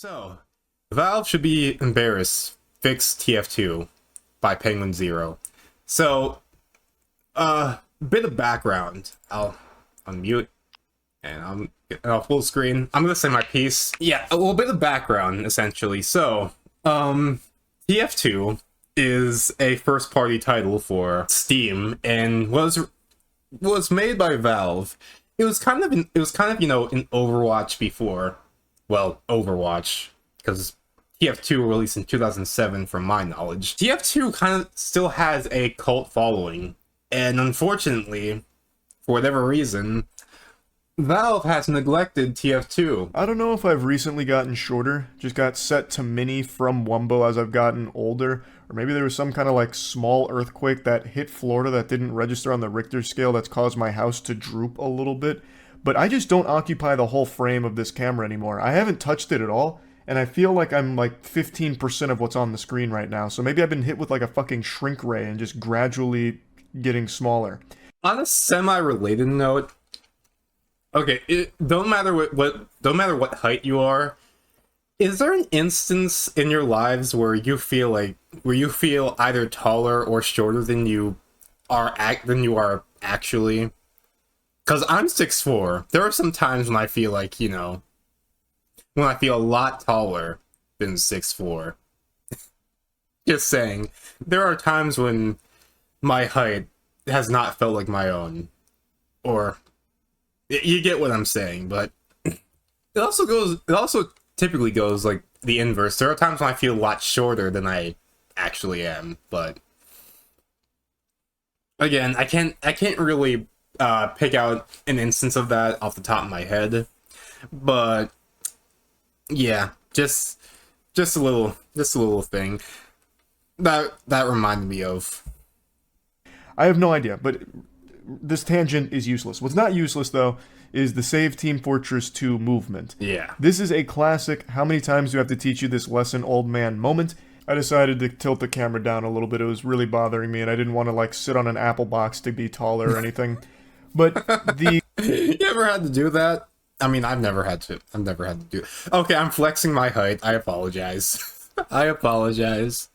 So, Valve should be embarrassed. Fix TF2 by Penguin Zero. So, bit of background. I'll unmute and I'm getting off full screen. I'm gonna say my piece. Yeah, a little bit of background essentially. So, TF2 is a first-party title for Steam and was made by Valve. It was kind of in Overwatch before. Well, Overwatch, because TF2 released in 2007 from my knowledge. TF2 kind of still has a cult following, and unfortunately, for whatever reason, Valve has neglected TF2. I don't know if I've recently gotten shorter, just got set to mini from Wumbo as I've gotten older, or maybe there was some kind of like small earthquake that hit Florida that didn't register on the Richter scale that's caused my house to droop a little bit. But I just don't occupy the whole frame of this camera anymore. I haven't touched it at all, and I feel like I'm like 15% of what's on the screen right now. So maybe I've been hit with like a fucking shrink ray and just gradually getting smaller. On a semi-related note, okay, it don't matter what height you are. Is there an instance in your lives where you feel either taller or shorter than you are actually? Because I'm 6'4". There are some times when I feel like, when I feel a lot taller than 6'4". Just saying. There are times when my height has not felt like my own. Or, you get what I'm saying, but it also typically goes like the inverse. There are times when I feel a lot shorter than I actually am, but again, I can't really pick out an instance of that off the top of my head, but yeah, just a little thing that reminded me of. I have no idea, but this tangent is useless. What's not useless though is the Save Team Fortress 2 movement. Yeah. This is a classic, how many times do I have to teach you this lesson, old man moment. I decided to tilt the camera down a little bit. It was really bothering me, and I didn't want to like sit on an apple box to be taller or anything. But the You ever had to do that? I mean, I've never had to do it. Okay, I'm flexing my height. I apologize. I apologize.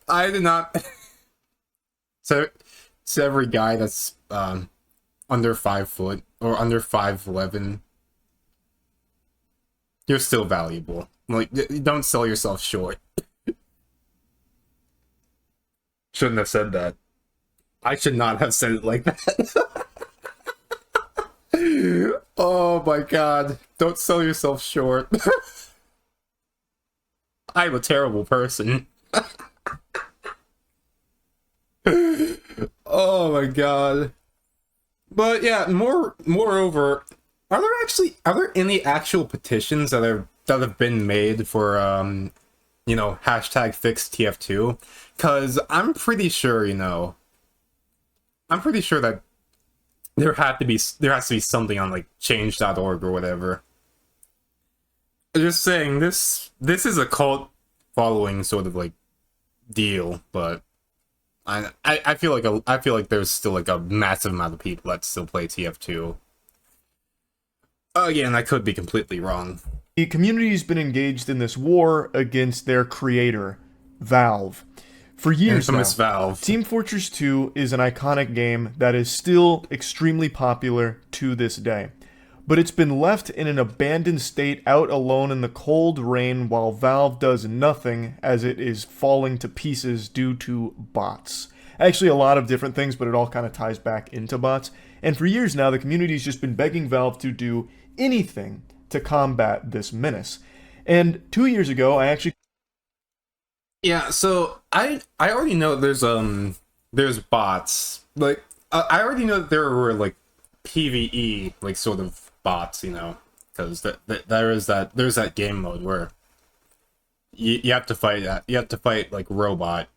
I did not. So every guy that's under 5 foot or under 5'11", you're still valuable. Like, don't sell yourself short. Shouldn't have said that. I should not have said it like that. Oh my god. Don't sell yourself short. I'm a terrible person. Oh my god. But yeah, moreover, are there any actual petitions that have been made for hashtag fix TF2? Because I'm pretty sure that there has to be something on like change.org or whatever. I'm just saying this is a cult following sort of like deal, but I feel like there's still like a massive amount of people that still play TF2. Again, I could be completely wrong. The community's been engaged in this war against their creator, Valve. For years now, Valve. Team Fortress 2 is an iconic game that is still extremely popular to this day. But it's been left in an abandoned state out alone in the cold rain while Valve does nothing as it is falling to pieces due to bots. Actually, a lot of different things, but it all kind of ties back into bots. And for years now, the community's just been begging Valve to do anything to combat this menace. And 2 years ago, I actually... Yeah, so I already know there's bots. Like, I already know that there were like PvE like sort of bots, because there's that game mode where you have to fight like robot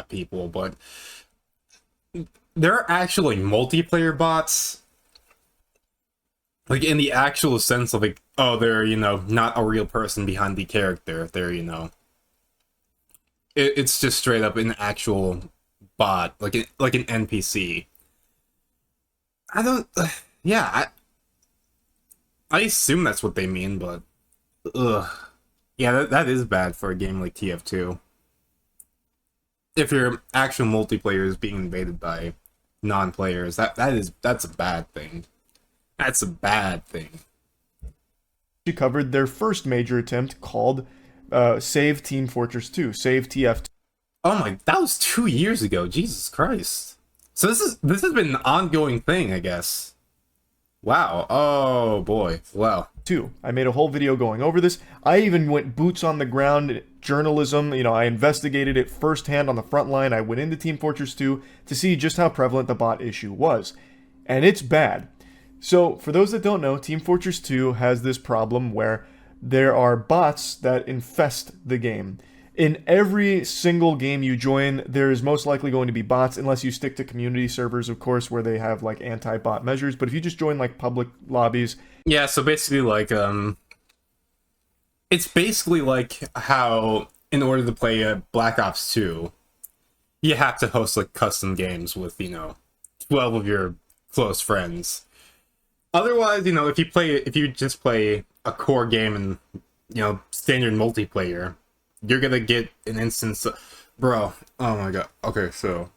people, but there are actually multiplayer bots, like in the actual sense of like, oh, they're not a real person behind the character, they're it's just straight up an actual bot, like an NPC. I don't. Yeah, I assume that's what they mean, but Ugh. Yeah, that is bad for a game like TF2. If your actual multiplayer is being invaded by non-players, that's a bad thing. That's a bad thing. She covered their first major attempt called Save Team Fortress 2, Save TF2. Oh my, that was 2 years ago. Jesus Christ. So this has been an ongoing thing, I guess. Wow. Oh boy. Wow. I made a whole video going over this. I even went boots on the ground journalism. I investigated it firsthand on the front line. I went into Team Fortress 2 to see just how prevalent the bot issue was. And it's bad. So, for those that don't know, Team Fortress 2 has this problem where there are bots that infest the game. In every single game you join, there is most likely going to be bots, unless you stick to community servers, of course, where they have like anti-bot measures. But if you just join like public lobbies, Yeah, so basically like it's basically like how in order to play Black Ops 2, you have to host like custom games with, 12 of your close friends. Otherwise, if you just play a core game and, standard multiplayer, you're gonna get an instance bro, oh my god. Okay, so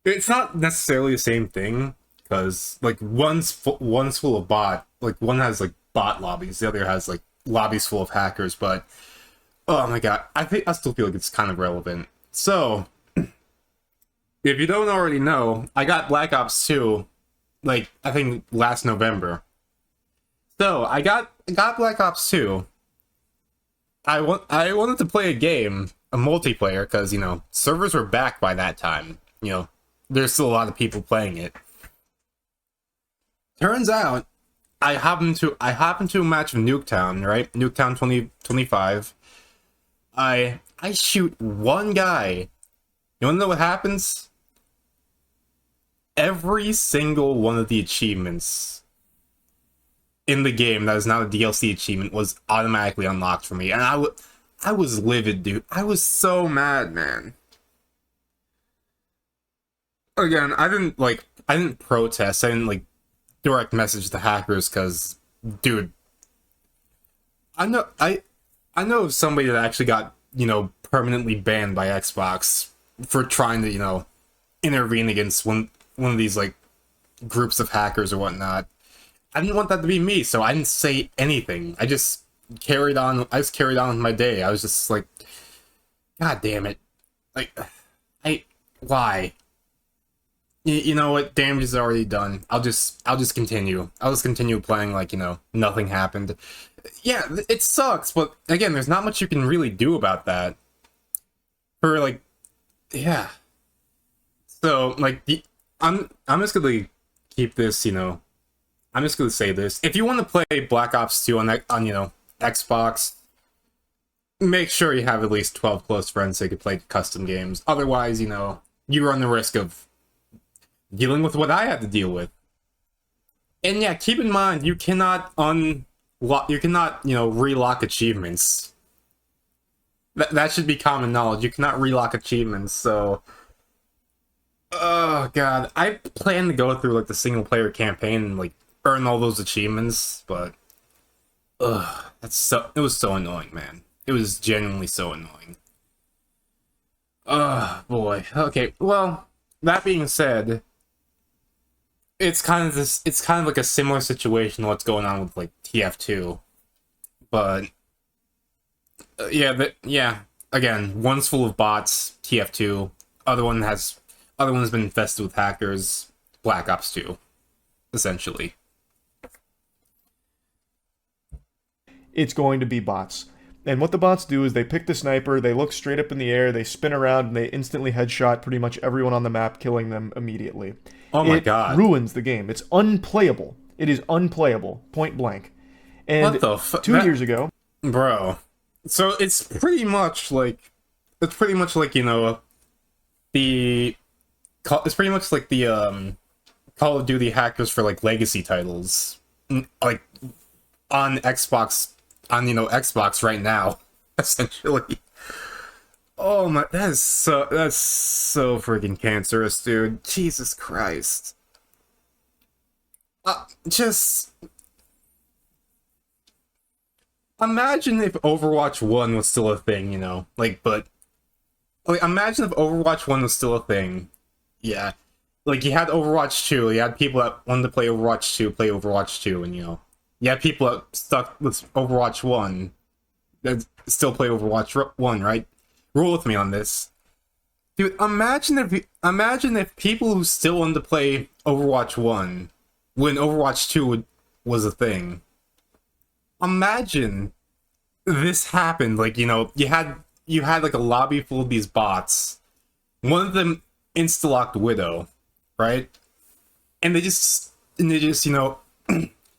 it's not necessarily the same thing because like one's full of bot, like one has like bot lobbies, the other has like lobbies full of hackers, but oh my god, I still feel like it's kind of relevant. So if you don't already know, I got Black Ops 2 like I think last November. So I got Black Ops 2. I wanted to play a game, a multiplayer, because servers were back by that time. There's still a lot of people playing it. Turns out I happened to a match of Nuketown, right? Nuketown 2025. I shoot one guy. You wanna know what happens? Every single one of the achievements in the game that is not a DLC achievement was automatically unlocked for me, and I was livid, dude. I was so mad, man. Again, I didn't protest. I didn't like direct message the hackers because, dude, I know of somebody that actually got permanently banned by Xbox for trying to intervene against one of these like groups of hackers or whatnot. I didn't want that to be me, so I didn't say anything. I just carried on. I just carried on with my day. I was just like, God damn it! Like, why? You know what? Damage is already done. I'll just continue. I'll just continue playing like nothing happened. Yeah, it sucks, but again, there's not much you can really do about that. For like, yeah. So like, I'm just gonna keep this. I'm just gonna say this: if you want to play Black Ops 2 on Xbox, make sure you have at least 12 close friends so you can play custom games. Otherwise, you run the risk of dealing with what I had to deal with. And yeah, keep in mind you cannot relock achievements. That should be common knowledge. You cannot relock achievements. So, oh god, I plan to go through like the single player campaign and like earn all those achievements, but it was so annoying, man. It was genuinely so annoying. Boy. Okay, well, that being said, it's kind of like a similar situation to what's going on with like TF2. But yeah, again, one's full of bots, TF2, other one's been infested with hackers, Black Ops 2, essentially. it's going to be bots. And what the bots do is they pick the sniper, they look straight up in the air, they spin around, and they instantly headshot pretty much everyone on the map, killing them immediately. Oh my It god. ruins the game. It's unplayable. It is unplayable, point blank. And What the fuck? 2 years ago, Bro. So it's pretty much like, the it's pretty much like the Call of Duty hackers for like legacy titles. Like on Xbox Xbox right now, essentially. Oh my, that's so freaking cancerous, dude. Jesus Christ. Just imagine if Overwatch 1 was still a thing, you know? Like, imagine if Overwatch 1 was still a thing. Yeah. Like, you had Overwatch 2, you had people that wanted to play Overwatch 2, and, you know, you had people that stuck with Overwatch 1 that still play Overwatch 1, right? Roll with me on this. Dude, imagine if people who still wanted to play Overwatch 1 when Overwatch 2 was a thing. Imagine this happened, like, you know, you had like a lobby full of these bots. One of them insta-locked Widow, right? And they just, you know,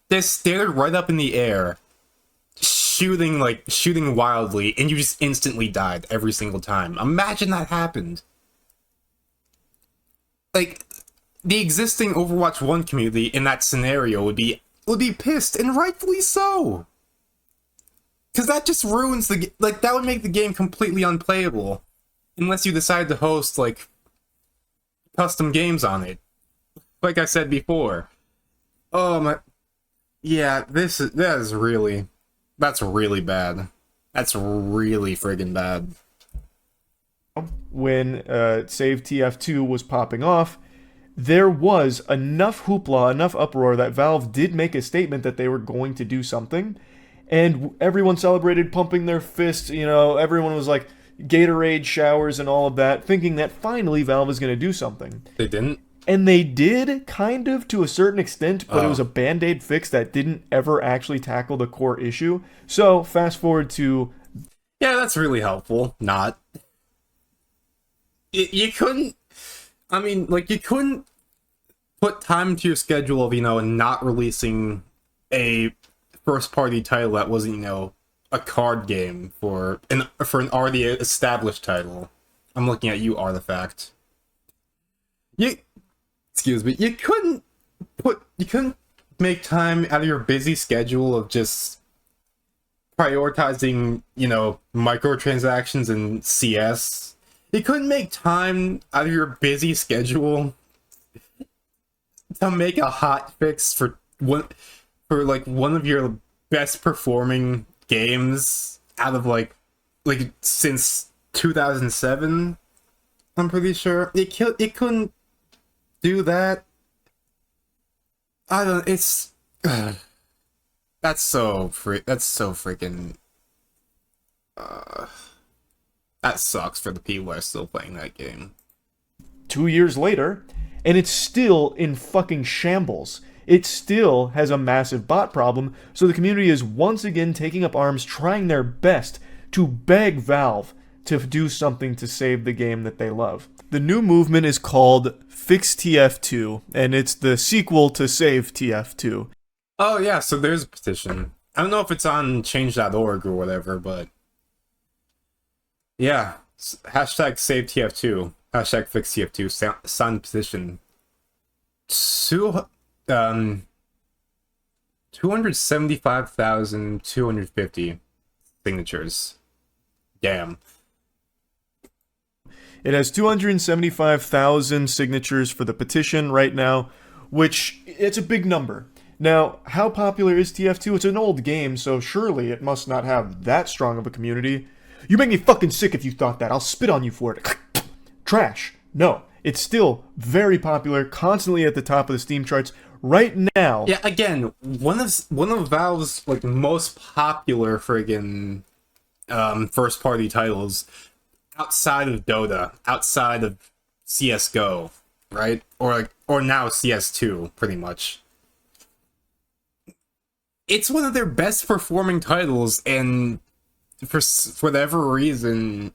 they stared right up in the air, shooting wildly, and you just instantly died every single time. Imagine that happened. Like, the existing Overwatch 1 community in that scenario would be pissed, and rightfully so. Because that just ruins like, that would make the game completely unplayable. Unless you decide to host, like, custom games on it. Like I said before. Oh my... Yeah, that's really bad. That's really friggin' bad. When Save TF2 was popping off, there was enough hoopla, enough uproar that Valve did make a statement that they were going to do something, and everyone celebrated, pumping their fists. You know, everyone was like Gatorade showers and all of that, thinking that finally Valve is going to do something. They didn't? And they did, kind of, to a certain extent, but it was a band-aid fix that didn't ever actually tackle the core issue. So, fast forward to... Yeah, that's really helpful. Not. You couldn't... I mean, like, you couldn't put time into your schedule of, you know, not releasing a first-party title that wasn't, you know, a card game for an already established title. I'm looking at you, Artifact. Excuse me. You couldn't make time out of your busy schedule of just prioritizing, you know, microtransactions and CS. You couldn't make time out of your busy schedule to make a hot fix for one of your best performing games out of like since 2007. I'm pretty sure it couldn't do that. I don't. It's that's so freaking. That sucks for the people that are still playing that game. 2 years later, and it's still in fucking shambles. It still has a massive bot problem, so the community is once again taking up arms, trying their best to beg Valve to do something to save the game that they love. The new movement is called Fix TF2, and it's the sequel to Save TF2. Oh yeah, so there's a petition. I don't know if it's on change.org or whatever, but yeah, hashtag Save TF2, hashtag Fix TF2, sign petition. 275,250 signatures. Damn. It has 275,000 signatures for the petition right now, which it's a big number. Now, how popular is TF2? It's an old game, so surely it must not have that strong of a community. You make me fucking sick if you thought that. I'll spit on you for it. Trash. No, it's still very popular, constantly at the top of the Steam charts right now. Yeah, again, one of Valve's like most popular friggin' first party titles outside of Dota, outside of CS:GO, right? Or now CS2, pretty much. It's one of their best performing titles, and for whatever reason,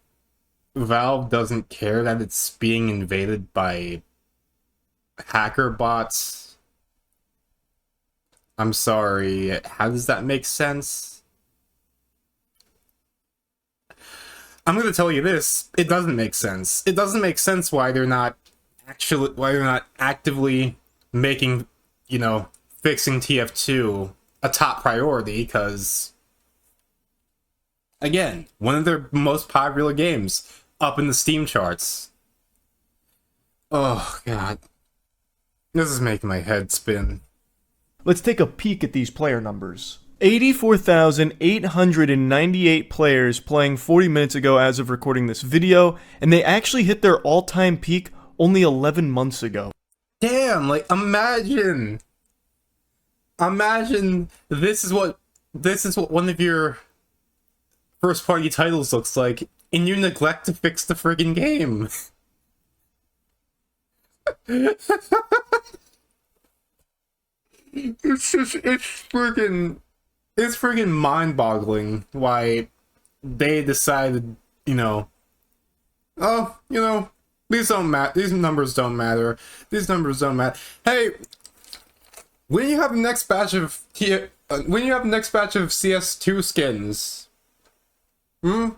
Valve doesn't care that it's being invaded by hacker bots. I'm sorry, how does that make sense? I'm gonna tell you this, it doesn't make sense. It doesn't make sense why they're not actively making, you know, fixing TF2 a top priority, because again, one of their most popular games up in the Steam charts. Oh god. This is making my head spin. Let's take a peek at these player numbers. 84,898 players playing 40 minutes ago as of recording this video, and they actually hit their all-time peak only 11 months ago. Damn, like imagine this is what one of your first party titles looks like, and you neglect to fix the friggin' game. It's friggin' mind-boggling why they decided, you know, oh, you know, these don't matter. These numbers don't matter. These numbers don't matter. Hey, when you have the next batch of when you have the next batch of CS2 skins, hmm.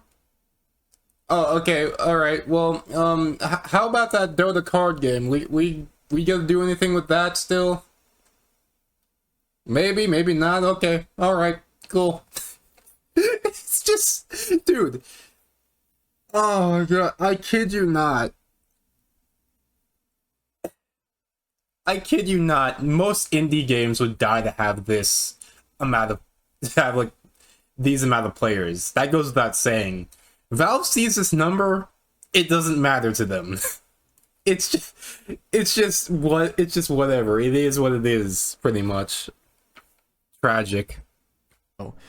Oh, okay, all right. Well, how about that Dota card game? We gotta do anything with that still? Maybe, maybe not. Okay, all right, cool. It's just, dude. Oh my god, I kid you not. I kid you not. Most indie games would die to have this amount of, to have like these amount of players. That goes without saying. Valve sees this number, it doesn't matter to them. It's just whatever. It is what it is, pretty much. Tragic.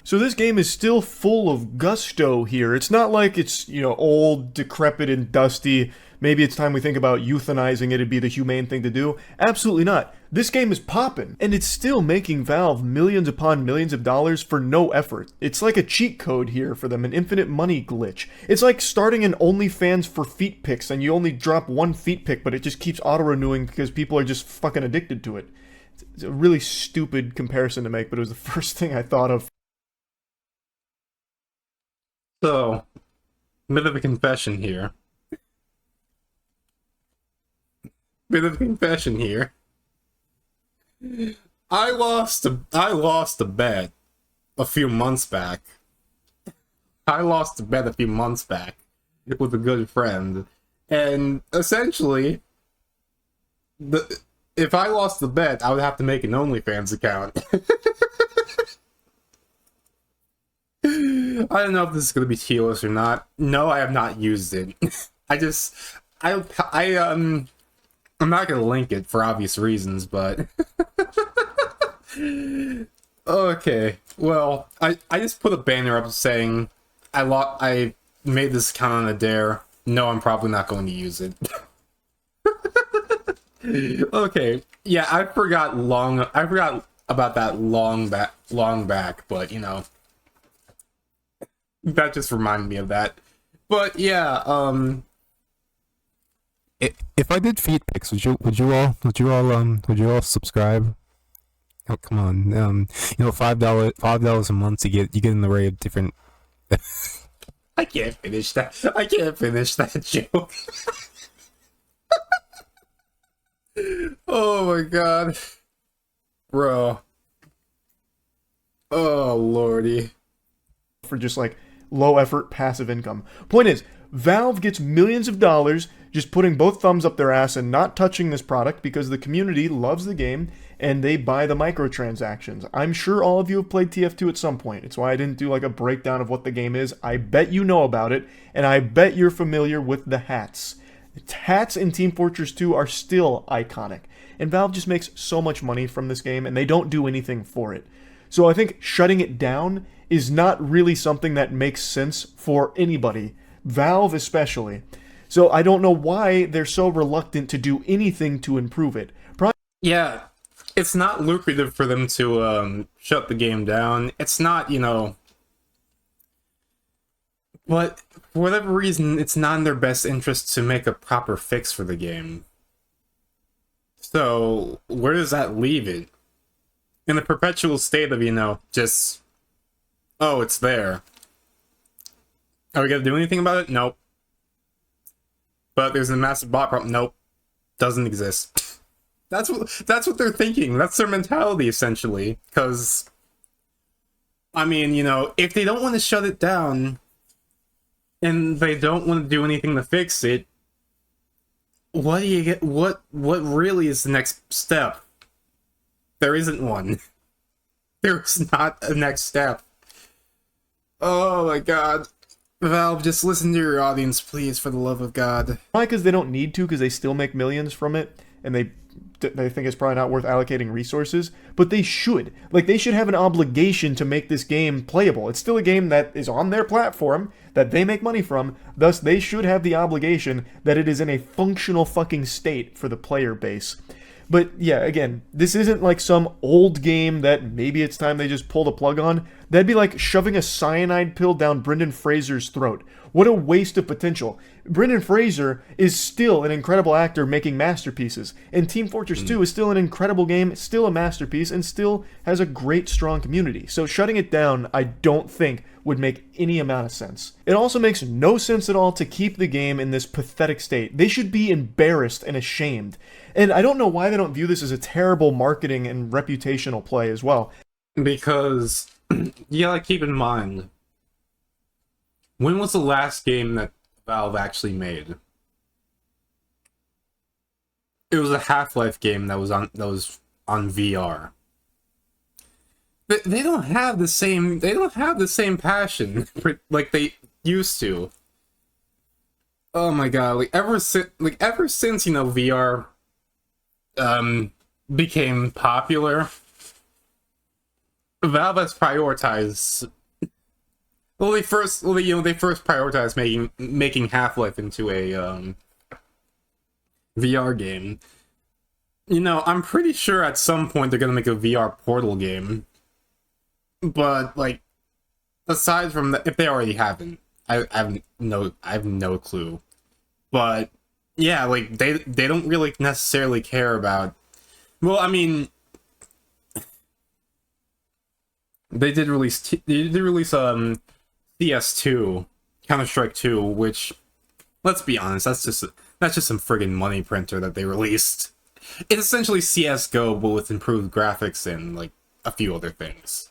So this game is still full of gusto here. It's not like it's, you know, old, decrepit, and dusty. Maybe it's time we think about euthanizing it. It'd be the humane thing to do. Absolutely not. This game is poppin', and it's still making Valve millions upon millions of dollars for no effort. It's like a cheat code here for them, an infinite money glitch. It's like starting an OnlyFans for feet pics, and you only drop one feet pic, but it just keeps auto-renewing because people are just fucking addicted to it. It's a really stupid comparison to make, but it was the first thing I thought of. So, bit of a confession here. Bit of a confession here. I lost a bet a few months back. I lost a bet a few months back with a good friend, and essentially, if I lost the bet, I would have to make an OnlyFans account. I don't know if this is gonna be keyless or not. No, I have not used it. I'm not gonna link it for obvious reasons, but okay. Well, I just put a banner up saying I made this account on a dare. No, I'm probably not going to use it. Okay. Yeah, I forgot about that long back, but you know, that just reminded me of that. But yeah, if I did feed pics, would you all subscribe? Oh, come on. You know, $5 a month to you get an array of different. I can't finish that. I can't finish that joke. Oh my god, bro. Oh lordy. For just like low effort passive income. Point is, Valve gets millions of dollars just putting both thumbs up their ass and not touching this product because the community loves the game and they buy the microtransactions. I'm sure all of you have played TF2 at some point. It's why I didn't do like a breakdown of what the game is. I bet you know about it, and I bet you're familiar with the hats. Hats in Team Fortress 2 are still iconic, and Valve just makes so much money from this game and they don't do anything for it. So I think shutting it down is not really something that makes sense for anybody, Valve especially. So I don't know why they're so reluctant to do anything to improve it. Yeah, it's not lucrative for them to shut the game down. It's not, you know, but for whatever reason, it's not in their best interest to make a proper fix for the game. So where does that leave it? In the perpetual state of, you know, just, oh, it's there. Are we gonna do anything about it? Nope. But there's a massive bot problem. Nope. Doesn't exist. That's what they're thinking. That's their mentality, essentially. Because, I mean, you know, if they don't want to shut it down, and they don't want to do anything to fix it, what do you get? What really is the next step? There isn't one. There's not a next step. Oh my god. Valve, just listen to your audience, please, for the love of God. Probably because they don't need to, because they still make millions from it, and they think it's probably not worth allocating resources. But they should. Like, they should have an obligation to make this game playable. It's still a game that is on their platform, that they make money from, thus they should have the obligation that it is in a functional fucking state for the player base. But yeah, again, this isn't like some old game that maybe it's time they just pull the plug on. That'd be like shoving a cyanide pill down Brendan Fraser's throat. What a waste of potential. Brendan Fraser is still an incredible actor making masterpieces, and Team Fortress 2 is still an incredible game, still a masterpiece, and still has a great, strong community. So shutting it down, I don't think would make any amount of sense. It also makes no sense at all to keep the game in this pathetic state. They should be embarrassed and ashamed. And I don't know why they don't view this as a terrible marketing and reputational play as well. Because you gotta keep in mind, when was the last game that Valve actually made? It was a Half-Life game that was on VR. But they don't have the same passion like they used to. Oh my god, like ever since, you know, VR became popular, Valve has prioritized. Well, they first prioritized making Half-Life into a VR game. You know, I'm pretty sure at some point they're gonna make a VR Portal game. But like, aside from that, if they already haven't, I have no clue. But yeah, like they don't really necessarily care about. Well, I mean, they did release CS2, Counter-Strike 2, which, let's be honest, that's just some friggin' money printer that they released. It's essentially CS:GO, but with improved graphics and like a few other things.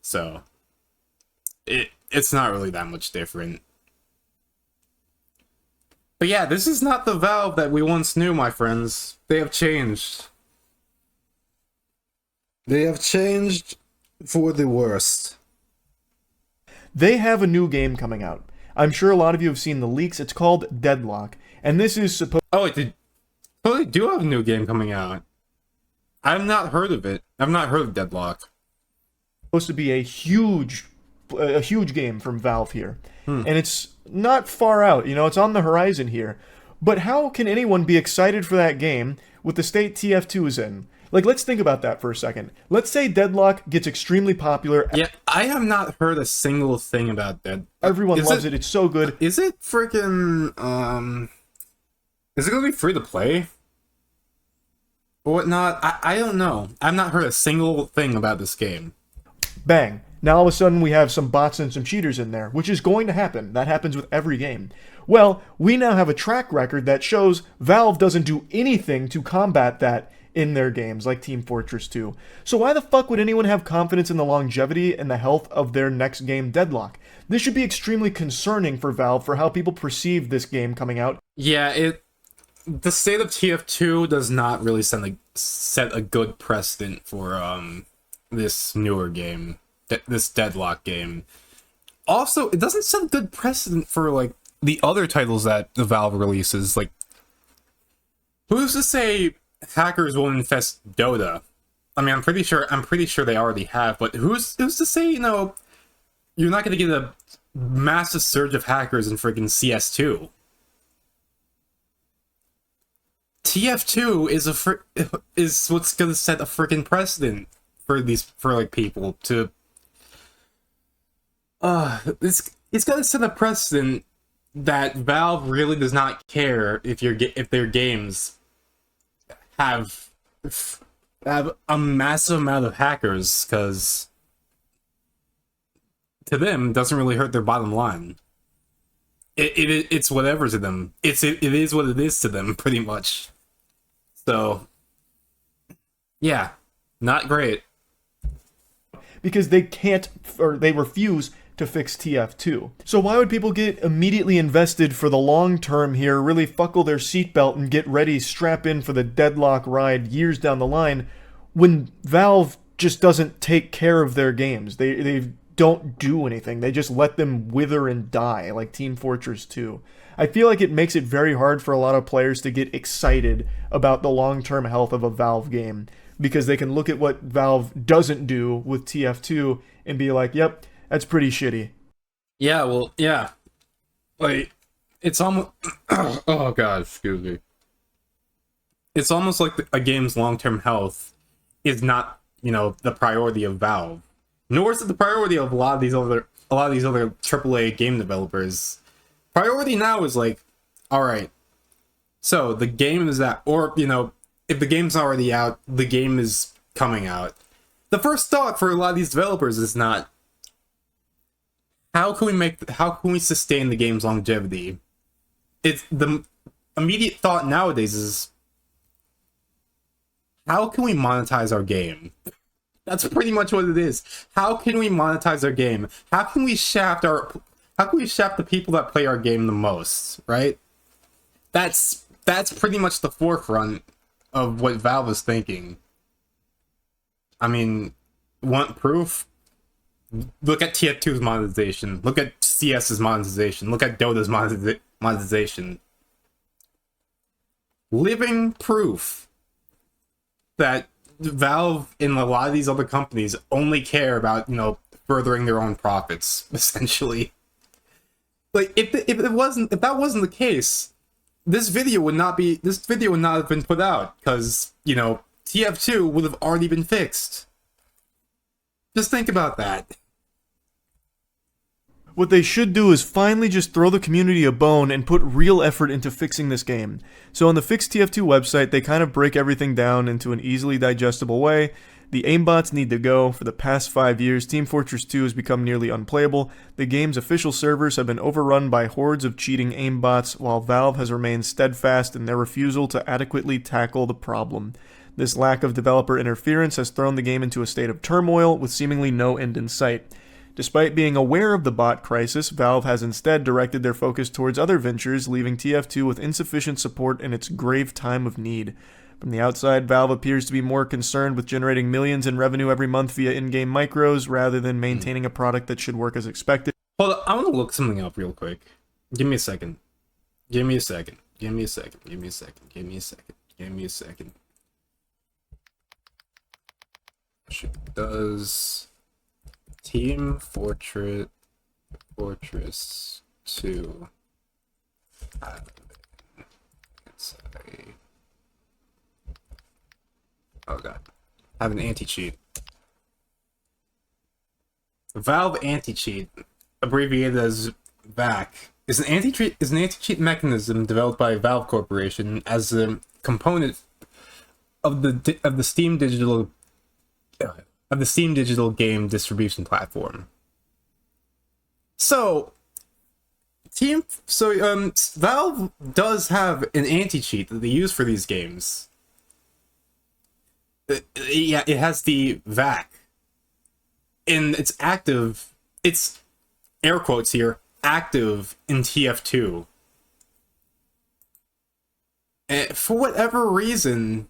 So it's not really that much different. But yeah, this is not the Valve that we once knew, my friends. They have changed. They have changed for the worst. They have a new game coming out. I'm sure a lot of you have seen the leaks. It's called Deadlock, and this is supposed. Oh, they do have a new game coming out. I've not heard of it. I've not heard of Deadlock. To be a huge game from Valve here, and it's not far out. You know, it's on the horizon here. But how can anyone be excited for that game with the state TF2 is in? Like, let's think about that for a second. Let's say Deadlock gets extremely popular. Yeah, I have not heard a single thing about that. Everyone loves it. It's so good. Is it freaking is it gonna be free to play or whatnot? I don't know. I've not heard a single thing about this game. Bang. Now all of a sudden we have some bots and some cheaters in there, which is going to happen. That happens with every game. Well, we now have a track record that shows Valve doesn't do anything to combat that in their games, like Team Fortress 2. So why the fuck would anyone have confidence in the longevity and the health of their next game, Deadlock? This should be extremely concerning for Valve for how people perceive this game coming out. Yeah, the state of TF2 does not really set a good precedent for this newer game, this Deadlock game. Also, it doesn't set a good precedent for like the other titles that the Valve releases. Like, who's to say hackers will infest Dota? I mean, I'm pretty sure they already have, but who's to say, you know, you're not going to get a massive surge of hackers in freaking CS2? TF2 is what's going to set a freaking precedent for like people to it's going to set a precedent that Valve really does not care if their games have a massive amount of hackers, because to them it doesn't really hurt their bottom line. It's whatever to them. It is what it is to them, pretty much. So yeah, not great. Because they can't, or they refuse to fix TF2. So why would people get immediately invested for the long term here, really buckle their seatbelt and get ready, strap in for the Deadlock ride years down the line, when Valve just doesn't take care of their games. They don't do anything. They just let them wither and die, like Team Fortress 2. I feel like it makes it very hard for a lot of players to get excited about the long-term health of a Valve game because they can look at what Valve doesn't do with TF2 and be like, "Yep, that's pretty shitty." Yeah, well, yeah. Like, it's almost... oh, God, excuse me. It's almost like a game's long-term health is not, the priority of Valve. Nor is it the priority of a lot of these other AAA game developers. Priority now is like, all right, so the game is out, or, if the game's already out, the game is coming out. The first thought for a lot of these developers is not, how can we sustain the game's longevity? It's the immediate thought nowadays is, how can we monetize our game? That's pretty much what it is. How can we monetize our game? How can we shaft the people that play our game the most, right? That's pretty much the forefront of what Valve is thinking. I mean, want proof? Look at TF2's monetization. Look at CS's monetization. Look at Dota's monetization. Living proof that Valve and a lot of these other companies only care about, furthering their own profits, essentially. Like, if that wasn't the case, this video would not have been put out, because, TF2 would have already been fixed. Just think about that. What they should do is finally just throw the community a bone and put real effort into fixing this game. So on the Fix TF2 website, they kind of break everything down into an easily digestible way. The aimbots need to go. For the past 5 years, Team Fortress 2 has become nearly unplayable. The game's official servers have been overrun by hordes of cheating aimbots, while Valve has remained steadfast in their refusal to adequately tackle the problem. This lack of developer interference has thrown the game into a state of turmoil with seemingly no end in sight. Despite being aware of the bot crisis, Valve has instead directed their focus towards other ventures, leaving TF2 with insufficient support in its grave time of need. From the outside, Valve appears to be more concerned with generating millions in revenue every month via in-game micros, rather than maintaining a product that should work as expected. Hold on, I want to look something up real quick. Give me a second. Give me a second. Give me a second. Give me a second. Give me a second. Give me a second. Does Team Fortress 2 have have an anti-cheat? Valve anti-cheat, abbreviated as VAC, is an anti-cheat mechanism developed by Valve Corporation as a component of the Steam Digital game distribution platform. So Valve does have an anti-cheat that they use for these games. Yeah, it has the VAC. And it's active, it's air quotes here, active in TF2. And for whatever reason,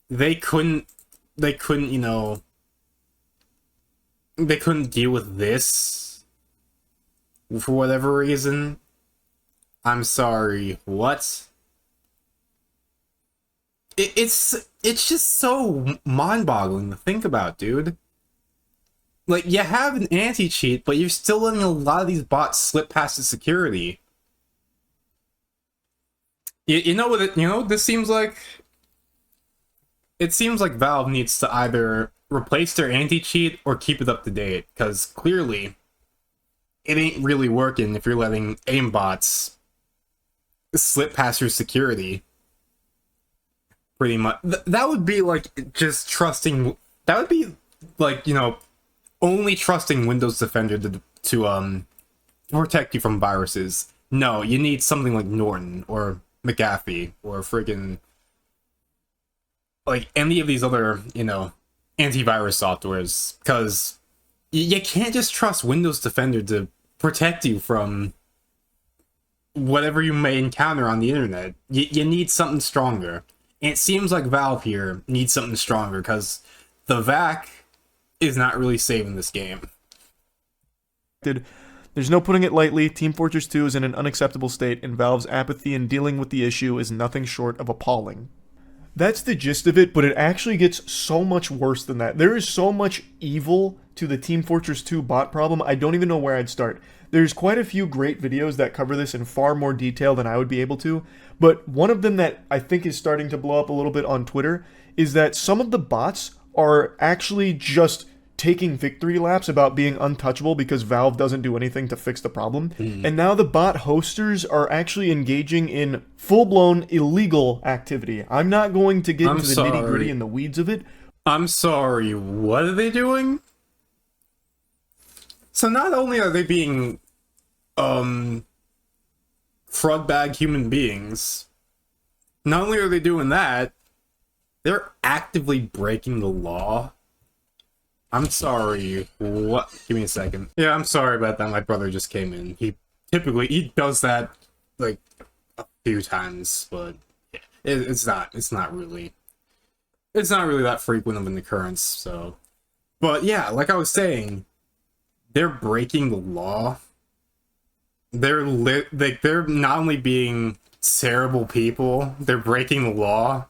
they couldn't deal with this. For whatever reason. I'm sorry, what? It's just so mind-boggling to think about, dude. Like, you have an anti-cheat, but you're still letting a lot of these bots slip past the security. You know what this seems like? It seems like Valve needs to either replace their anti-cheat or keep it up to date, because clearly it ain't really working if you're letting aimbots slip past your security. Pretty much. That would be like just trusting. That would be like, only trusting Windows Defender to protect you from viruses. No, you need something like Norton or McAfee or friggin' like any of these other, antivirus softwares, because you can't just trust Windows Defender to protect you from whatever you may encounter on the internet. You need something stronger. And it seems like Valve here needs something stronger, because the VAC is not really saving this game. There's no putting it lightly. Team Fortress 2 is in an unacceptable state, and Valve's apathy in dealing with the issue is nothing short of appalling. That's the gist of it, but it actually gets so much worse than that. There is so much evil to the Team Fortress 2 bot problem, I don't even know where I'd start. There's quite a few great videos that cover this in far more detail than I would be able to, but one of them that I think is starting to blow up a little bit on Twitter is that some of the bots are actually just taking victory laps about being untouchable because Valve doesn't do anything to fix the problem. And now the bot hosters are actually engaging in full-blown illegal activity. I'm not going to get into the nitty-gritty and the weeds of it. I'm sorry, what are they doing? So not only are they being crud bag human beings, not only are they doing that, they're actively breaking the law. I'm sorry, what? Give me a second. Yeah, I'm sorry about that. My brother just came in. He does that like a few times, but it's not really that frequent of an occurrence. So, but yeah, like I was saying, they're breaking the law. They're not only being terrible people, they're breaking the law.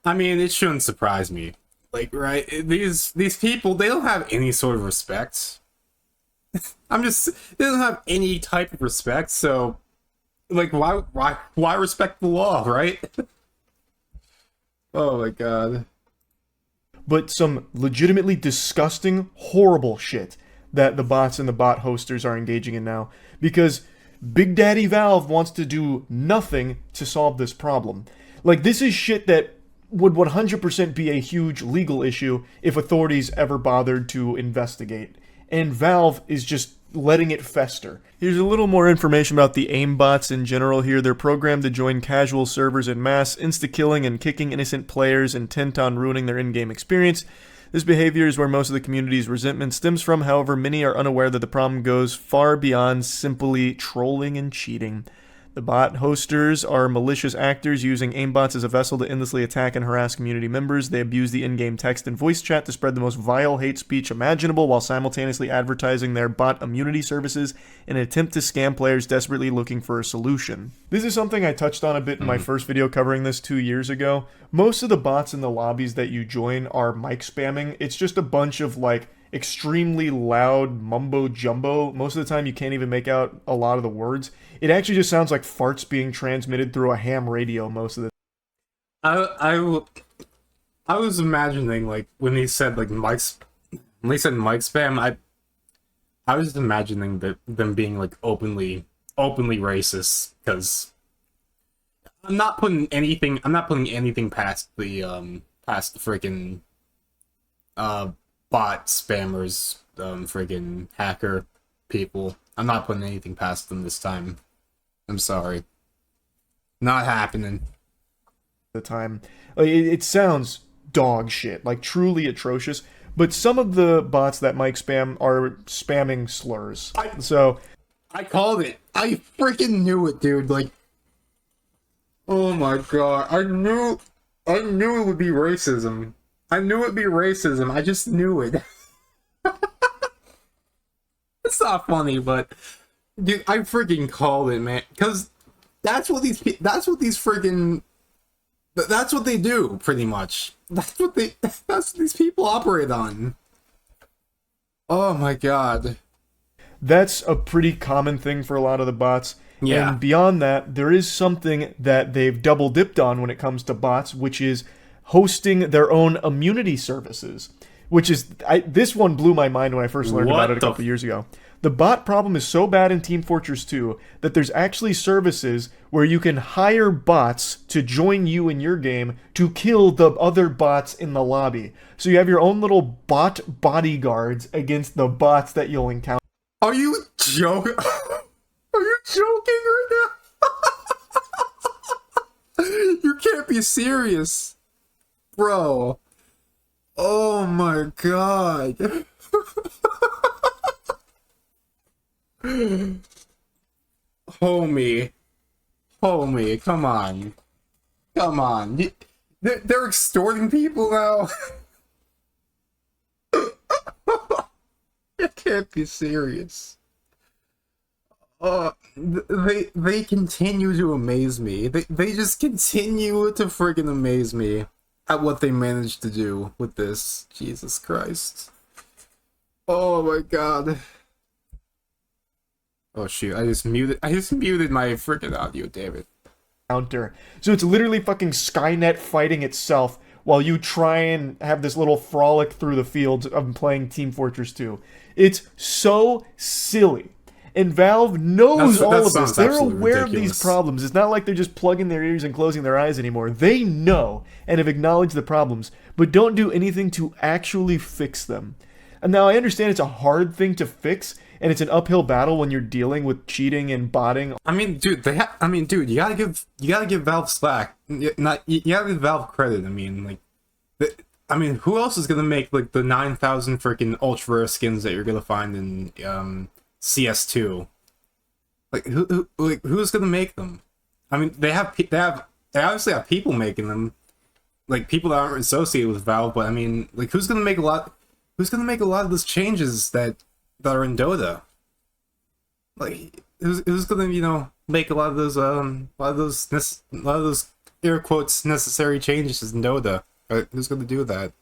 I mean, it shouldn't surprise me. Like, right? These people, they don't have any sort of respect. They don't have any type of respect, so like why respect the law, right? Oh my god. But some legitimately disgusting, horrible shit that the bots and the bot hosters are engaging in now, because Big Daddy Valve wants to do nothing to solve this problem. Like, this is shit that would 100% be a huge legal issue if authorities ever bothered to investigate. And Valve is just letting it fester. Here's a little more information about the AIM bots in general here. They're programmed to join casual servers en masse, insta-killing and kicking innocent players intent on ruining their in-game experience. This behavior is where most of the community's resentment stems from. However, many are unaware that the problem goes far beyond simply trolling and cheating. The bot hosters are malicious actors using aimbots as a vessel to endlessly attack and harass community members. They abuse the in-game text and voice chat to spread the most vile hate speech imaginable while simultaneously advertising their bot immunity services in an attempt to scam players desperately looking for a solution. This is something I touched on a bit in my first video covering this 2 years ago. Most of the bots in the lobbies that you join are mic spamming. It's just a bunch of like extremely loud mumbo jumbo. Most of the time you can't even make out a lot of the words. It actually just sounds like farts being transmitted through a ham radio most of the I was imagining, like, when he said like mic spam, I was imagining that them being like openly racist, because I'm not putting anything past the freaking bot spammers, friggin' hacker people. I'm not putting anything past them this time. I'm sorry. Not happening. time. It sounds dog shit, like truly atrocious. But some of the bots that mic spam are spamming slurs. I called it. I freaking knew it, dude. Like, oh my god. I knew it would be racism. I knew it'd be racism. I just knew it. It's not funny, but dude, I freaking called it, man. Because that's what these do, pretty much. That's what these people operate on. Oh my god. That's a pretty common thing for a lot of the bots. Yeah. And beyond that, there is something that they've double dipped on when it comes to bots, which is hosting their own immunity services. This one blew my mind when I first learned about it a couple years ago. The bot problem is so bad in Team Fortress 2 that there's actually services where you can hire bots to join you in your game to kill the other bots in the lobby. So you have your own little bot bodyguards against the bots that you'll encounter. Are you joking? Are you joking right now? You can't be serious. Bro. Oh my god. Homie, come on. They're extorting people now. It can't be serious. They continue to amaze me. They just continue to friggin' amaze me at what they managed to do with this. Jesus Christ. Oh my god. Oh shoot, I just muted my freaking audio, David. Counter. So it's literally fucking Skynet fighting itself while you try and have this little frolic through the fields of playing Team Fortress 2. It's so silly. And Valve knows all of this. They're aware of these problems. It's not like they're just plugging their ears and closing their eyes anymore. They know and have acknowledged the problems, but don't do anything to actually fix them. And now I understand it's a hard thing to fix, and it's an uphill battle when you're dealing with cheating and botting. I mean, dude, you gotta give Valve slack. You gotta give Valve credit. I mean, like, who else is gonna make like the 9,000 freaking ultra rare skins that you're gonna find in CS2? Like, who's gonna make them? I mean, they obviously have people making them, like people that aren't associated with Valve. But I mean, like, who's gonna make a lot of those changes that are in Dota? Like, who's gonna make a lot of those air quotes necessary changes in Dota? Who's gonna do that?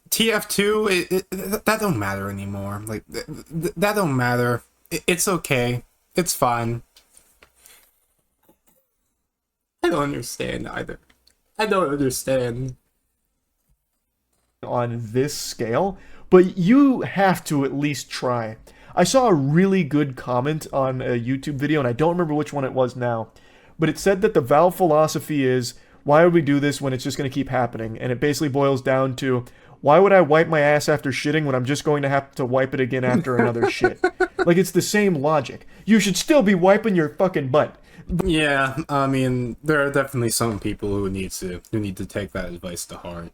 TF2, that don't matter anymore. Like, that don't matter. It's okay. It's fine. I don't understand either. I don't understand. On this scale, but you have to at least try. I saw a really good comment on a YouTube video, and I don't remember which one it was now, but it said that the Valve philosophy is, why would we do this when it's just going to keep happening? And it basically boils down to, why would I wipe my ass after shitting when I'm just going to have to wipe it again after another shit? Like, it's the same logic. You should still be wiping your fucking butt. Yeah, I mean, there are definitely some people who need to take that advice to heart.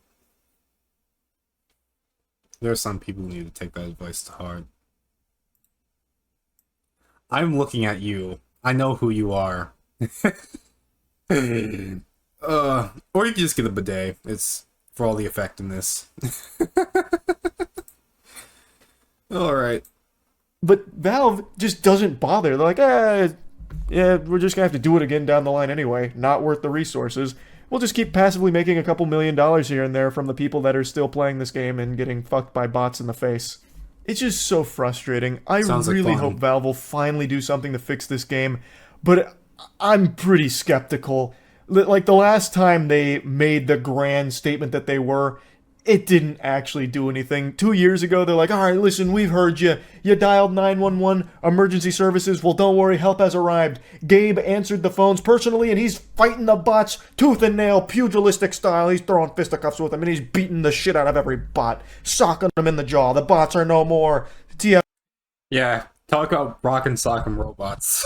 There are some people who need to take that advice to heart. I'm looking at you. I know who you are. Or you can just get a bidet. It's for all the effectiveness. Alright. But Valve just doesn't bother. They're like, yeah, we're just gonna have to do it again down the line anyway. Not worth the resources. We'll just keep passively making a couple $1 million here and there from the people that are still playing this game and getting fucked by bots in the face. It's just so frustrating. I really hope Valve will finally do something to fix this game, but I'm pretty skeptical. Like, the last time they made the grand statement that they were, it didn't actually do anything. 2 years ago, they're like, all right, listen, we've heard you. You dialed 911, emergency services. Well, don't worry, help has arrived. Gabe answered the phones personally, and he's fighting the bots tooth and nail, pugilistic style. He's throwing fisticuffs with them, and he's beating the shit out of every bot, socking them in the jaw. The bots are no more. TF. Yeah, talk about rock and sock 'em robots.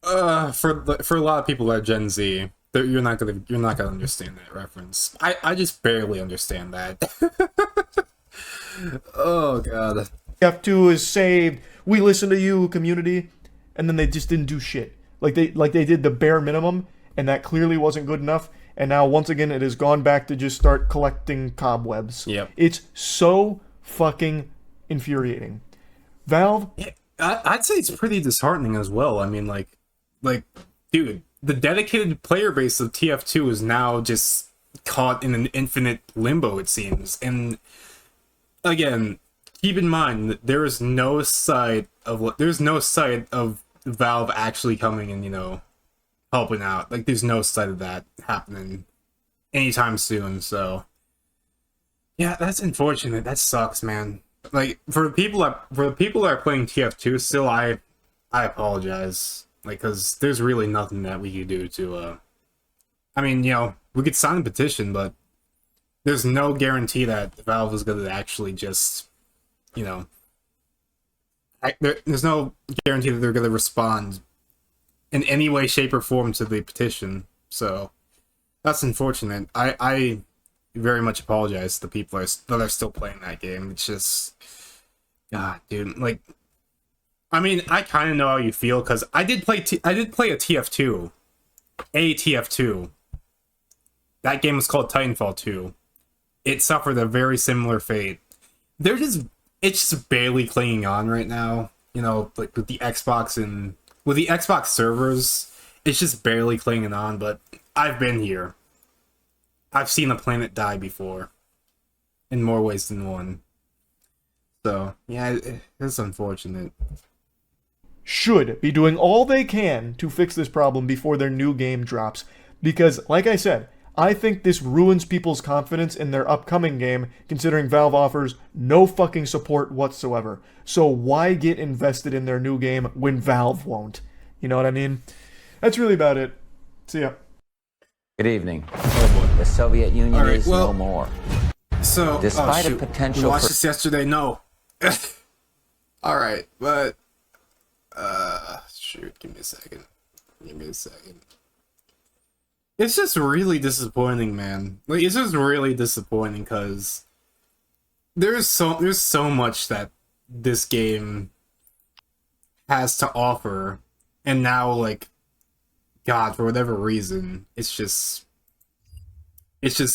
For a lot of people that are Gen Z, you're not gonna understand that reference. I just barely understand that. Oh god. TF2 is saved. We listen to you, community. And then they just didn't do shit. Like they did the bare minimum, and that clearly wasn't good enough. And now once again it has gone back to just start collecting cobwebs. Yep. It's so fucking infuriating. Valve. Yeah, I'd say it's pretty disheartening as well. I mean, like, dude, the dedicated player base of TF2 is now just caught in an infinite limbo, it seems. And again, keep in mind that there's no sight of Valve actually coming and helping out. Like, there's no sight of that happening anytime soon. So yeah, that's unfortunate. That sucks, man. Like, for the people that are playing TF2 still, I apologize. Like, because there's really nothing that we could do to, I mean, we could sign a petition, but there's no guarantee that Valve is going to actually just, there's no guarantee that they're going to respond in any way, shape, or form to the petition. So that's unfortunate. I very much apologize to the people that are still playing that game. It's just, God, dude, like, I mean, I kind of know how you feel, because I did play a TF2 ATF2. That game was called Titanfall 2. It suffered a very similar fate. It's just barely clinging on right now. You know, like with the Xbox and with the Xbox servers, it's just barely clinging on, but I've been here. I've seen a planet die before. In more ways than one. So, yeah, it's unfortunate. Should be doing all they can to fix this problem before their new game drops. Because, like I said, I think this ruins people's confidence in their upcoming game, considering Valve offers no fucking support whatsoever. So why get invested in their new game when Valve won't? You know what I mean? That's really about it. See ya. Good evening. Oh The Soviet Union All right, is well, no more. boy. So, Despite a shoot. potential We watched for- this yesterday, no. Alright, but... shoot, give me a second. It's just really disappointing, man. Like, it's just really disappointing, because... There's so much that this game has to offer, and now, like, God, for whatever reason, it's just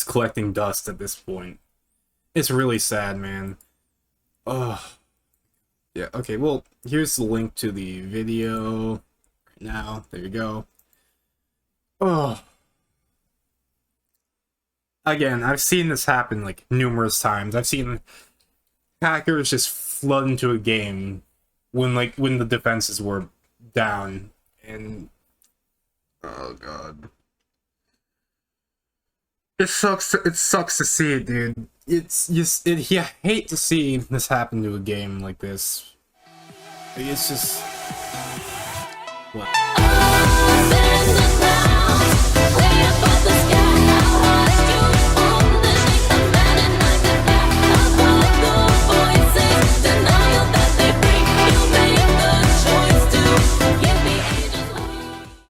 collecting dust at this point. It's really sad, man. Ugh. Yeah, okay, well, here's the link to the video right now. There you go. Oh. Again, I've seen this happen, like, numerous times. I've seen hackers just flood into a game when the defenses were down, and... Oh, God. It sucks to see it, dude. It's just I hate to see this happen to a game like this. It's just what?